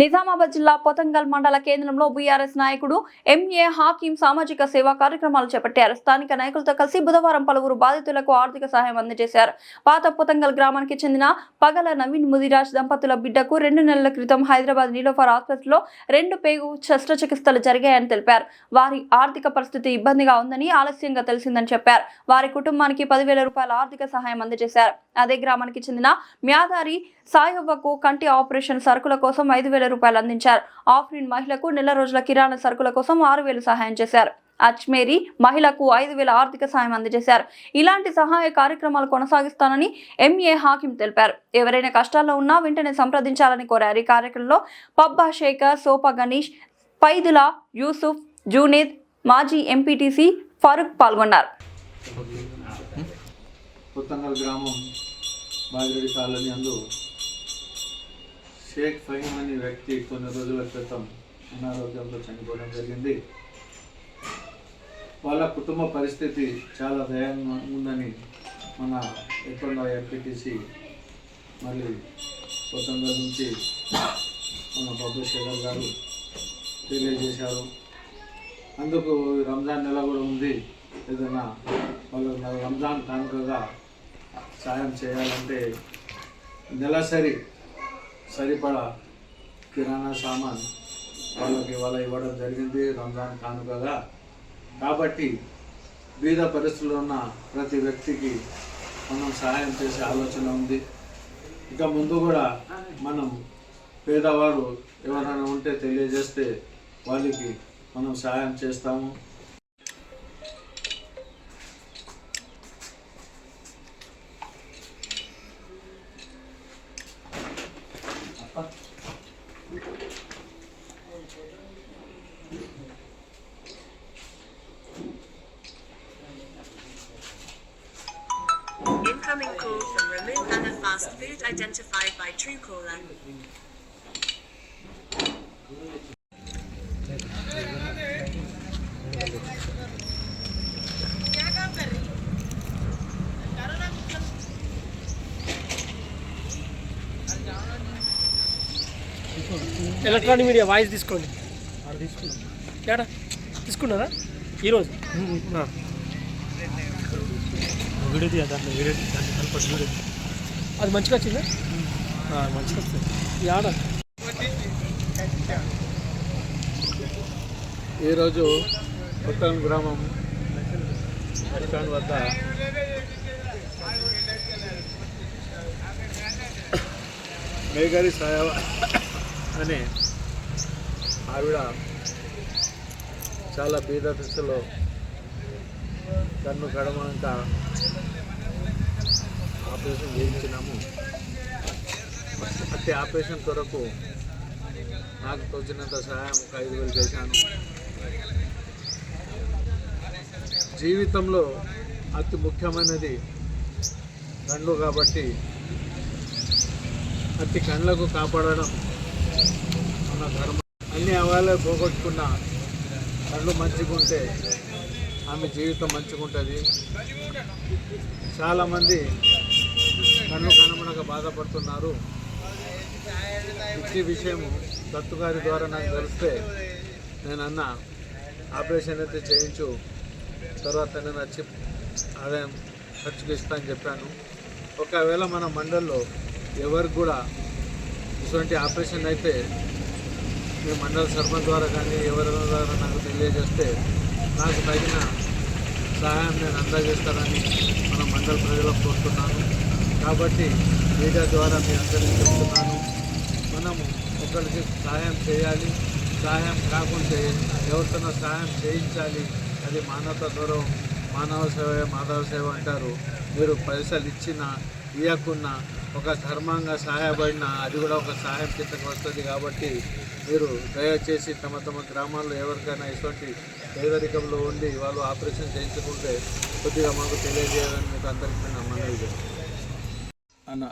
నిజామాబాద్ జిల్లా పొతంగల్ మండల కేంద్రంలో బీఆర్ఎస్ నాయకుడు ఎంఏ హకీం సామాజిక సేవా కార్యక్రమాలు చేపట్టారు. స్థానిక నాయకులతో కలిసి బుధవారం పలువురు బాధితులకు ఆర్థిక సహాయం అందజేశారు. పాత పొతంగల్ గ్రామానికి చెందిన పగల నవీన్ ముదిరాజ్ దంపతుల బిడ్డకు 2 నెలల క్రితం హైదరాబాద్ నీలోఫర్ ఆసుపత్రిలో 2 పేగు శస్త్రచికిత్సలు జరిగాయని తెలిపారు. వారి ఆర్థిక పరిస్థితి ఇబ్బందిగా ఉందని ఆలస్యంగా తెలిసిందని చెప్పారు. వారి కుటుంబానికి 10,000 రూపాయల ఆర్థిక సహాయం అందజేశారు. అదే గ్రామానికి చెందిన మ్యాదారి సాయవ్వకు కంటి ఆపరేషన్ సరుకుల కోసం 5,000 రూపాయలు అందించారు. ఆఫ్రిన్ మహిళకు నెల రోజుల కిరాణా సరుకుల కోసం 6,000 సహాయం చేశారు. అజ్మేరీ మహిళకు 5,000 ఆర్థిక సాయం అందజేశారు. ఇలాంటి సహాయ కార్యక్రమాలు కొనసాగిస్తానని ఎంఏ హకీం తెలిపారు. ఎవరైనా కష్టాల్లో ఉన్నా వెంటనే సంప్రదించాలని కోరారు. ఈ కార్యక్రమంలో పబ్బా శేఖర్, సోపా గణేష్, పైదులా, యూసుఫ్, జూనేద్, మాజీ ఎంపీటీసీ ఫారూక్ పాల్గొన్నారు. పొతంగల్ గ్రామం బాగిరెడ్డి కాలనీ అందు షేక్ ఫహీం అనే వ్యక్తి కొన్ని రోజుల క్రితం అనారోగ్యంతో చనిపోవడం జరిగింది. వాళ్ళ కుటుంబ పరిస్థితి చాలా దయంగా ఉందని మన ఎక్కడ ఎంపీటీసీ మళ్ళీ పొతంగల్ నుంచి మన బాబు శేఖర్ గారు తెలియజేశారు. అందుకు రంజాన్ నెల కూడా ఉంది. ఏదైనా వాళ్ళ రంజాన్ కానుకగా సాయం చేయాలంటే నెలసరి సరిపడా కిరాణా సామాన్ వాళ్ళకి ఇవ్వడం జరిగింది రంజాన్ కానుకగా. కాబట్టి బీద పరిస్థితుల్లో ఉన్న ప్రతి వ్యక్తికి మనం సహాయం చేసే ఆలోచన ఉంది. ఇక ముందు కూడా మనం పేదవారు ఎవరైనా ఉంటే తెలియజేస్తే వాళ్ళకి మనం సహాయం చేస్తాము. Incoming call from Remove Anna Fast Food identified by Truecaller. Electronic media voice తీసుకోండి. ఏడా తీసుకున్నారా ఈరోజు? వీడియో దాంట్లో వీడియో అది మంచిగా వచ్చిందా? మంచిగా వస్తుంది. ఆడ ఈరోజు పొతంగల్ గ్రామం బస్టాండ్ వద్ద మేఘారి సాయవ అనే ఆవిడ చాలా బీద దశలో కన్ను కడమంతా ఆపరేషన్ చేయించినాము. అతి ఆపరేషన్ కొరకు నాకు తోచినంత సహాయం 5,000 చేశాను. జీవితంలో అతి ముఖ్యమైనది కళ్ళు కాబట్టి అతి కళ్ళకు కాపాడడం మన ధర్మం. అన్ని అవగాహన పోగొట్టుకున్న కళ్ళు మంచిగా ఉంటే ఆమె జీవితం మంచిగా ఉంటుంది. చాలామంది కళ్ళు కనమనగా బాధపడుతున్నారు. ఈ విషయము దత్తుగారి ద్వారా నాకు తెలిస్తే నేను అన్న ఆపరేషన్ అయితే చేయించు, తర్వాత నేను వచ్చి ఆదాయం ఖర్చుకు ఇస్తా అని చెప్పాను. ఒకవేళ మన మండల్లో ఎవరికి కూడా ఇటువంటి ఆపరేషన్ అయితే మీ మండల సర్పంచ్ ద్వారా కానీ ఎవరి ద్వారా నాకు తెలియజేస్తే నాకు తగిన సహాయం నేను అందజేస్తానని మన మండల ప్రజలకు కోరుతున్నాను. కాబట్టి మీడియా ద్వారా మీ అందరికీ చెప్తున్నాను, మనము ఒకరికి సహాయం చేయాలి. సహాయం కాకుంటే ఎవరికైనా సహాయం చేయించాలి. అది మానవతా గౌరవం, మానవ సేవ మాధవ సేవ అంటారు. మీరు పైసలు ఇచ్చినా ఇవ్వకున్నా ఒక ధర్మంగా సహాయపడినా అది కూడా ఒక సహాయం కిందకు వస్తుంది. కాబట్టి మీరు దయచేసి తమ తమ గ్రామాల్లో ఎవరికైనా ఇటువంటి పేదరికంలో ఉండి వాళ్ళు ఆపరేషన్ చేయించుకుంటే కొద్దిగా మాకు తెలియజేయాలని మీకు అందరికీ నేను మనవి అన్న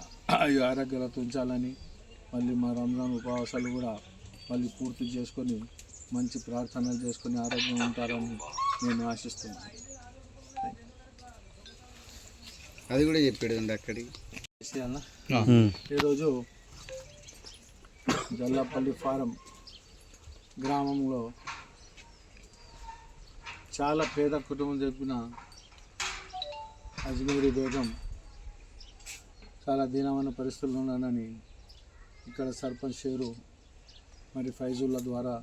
ఆరోగ్యాలతో ఉంచాలని, మళ్ళీ మా రంజాన్ ఉపవాసాలు కూడా మళ్ళీ పూర్తి చేసుకొని మంచి ప్రార్థనలు చేసుకుని ఆరోగ్యం ఉంటారని నేను ఆశిస్తున్నాను. అది కూడా చెప్పాడు అండి అక్కడికి. ఈరోజు జల్లాపల్లి ఫారం గ్రామంలో చాలా పేద కుటుంబం చెప్పిన అజ్మీరి బేగం చాలా దీనమైన పరిస్థితుల్లో ఉన్నానని ఇక్కడ సర్పంచ్ షేరు మరి ఫైజుల్లా ద్వారా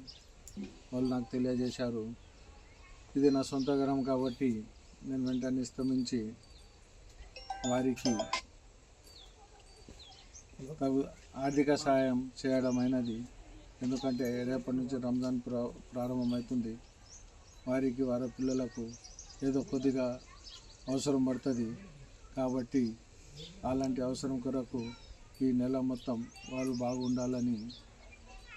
వాళ్ళు నాకు తెలియజేశారు. ఇది నా సొంత గ్రామం కాబట్టి నేను వెంటనే స్పందించి వారికి ఆర్థిక సహాయం చేయడం అయినది. ఎందుకంటే రేపటి నుంచి రంజాన్ ప్రారంభమవుతుంది. వారికి వారి పిల్లలకు ఏదో కొద్దిగా అవసరం పడుతుంది కాబట్టి అలాంటి అవసరం కొరకు ఈ నెల మొత్తం వారు బాగుండాలని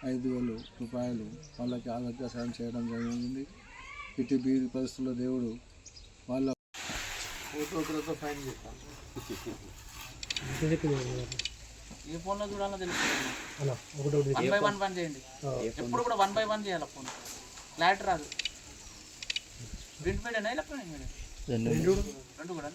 5,000 రూపాయలు వాళ్ళకి ఆరోగ్య సాయం చేయడం జరిగింది. ఇటు బీది పరిస్థితుల్లో దేవుడు వాళ్ళ ఫోటోతో ఫైన్ చేస్తాను. ఏ ఫోన్లో చూడాలో తెలుస్తుంది. 1 by 1 పని చేయండి. ఎప్పుడు కూడా 1 by 1 చేయాలి. ఫోన్ క్లారిటీ రాదు. ప్రింట్ మీడియా ఎలక్ట్రానిక్ మీడియా రెండు కూడా.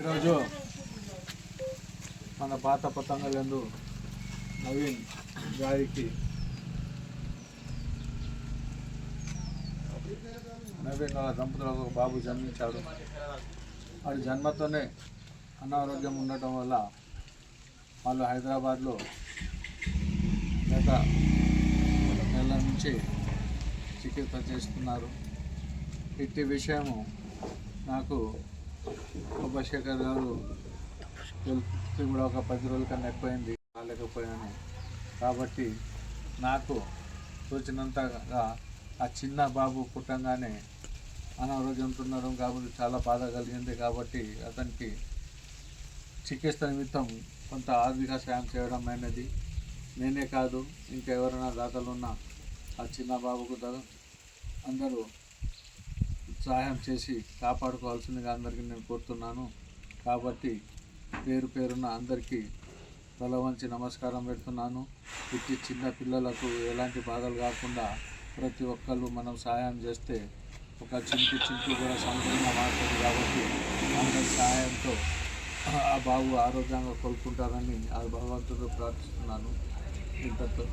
ఈరోజు మన పాత పతంగలందు నవీన్ గారికి నవీన్ వాళ్ళ దంపతులకు ఒక బాబు జన్మించాడు. వాడి జన్మతోనే అనారోగ్యం ఉండటం వల్ల వాళ్ళు హైదరాబాద్లో గత నెల నుంచి చికిత్స చేస్తున్నారు. ఇట్టి విషయము నాకు శేఖర్ గారు తెలిసి కూడా ఒక 10 రోజుల కన్నా ఎక్కువైంది, రాలేకపోయాను. కాబట్టి నాకు తోచినంతగా ఆ చిన్న బాబు పుట్టంగానే అనారోగ్యంతో ఉండడం కాబట్టి చాలా బాధ కలిగింది. కాబట్టి అతనికి చికిత్స నిమిత్తం కొంత ఆర్థిక సాయం చేయడం అయినది. నేనే కాదు ఇంకా ఎవరైనా దాతలు ఉన్నా ఆ చిన్న బాబుకు అందరూ సహాయం చేసి కాపాడుకోవాల్సిందిగా అందరికీ నేను కోరుతున్నాను. కాబట్టి పేరు పేరున అందరికీ తల వంచి నమస్కారం పెడుతున్నాను. ఇట్టి చిన్న పిల్లలకు ఎలాంటి బాధలు కాకుండా ప్రతి ఒక్కళ్ళు మనం సహాయం చేస్తే ఒక చింపు కూడా సంపూర్ణ మారుతుంది. కాబట్టి అందరి సహాయంతో ఆ బాబు ఆరోగ్యంగా కోలుకుంటారని ఆ భగవంతుడు ప్రార్థిస్తున్నాను. ఇంతతో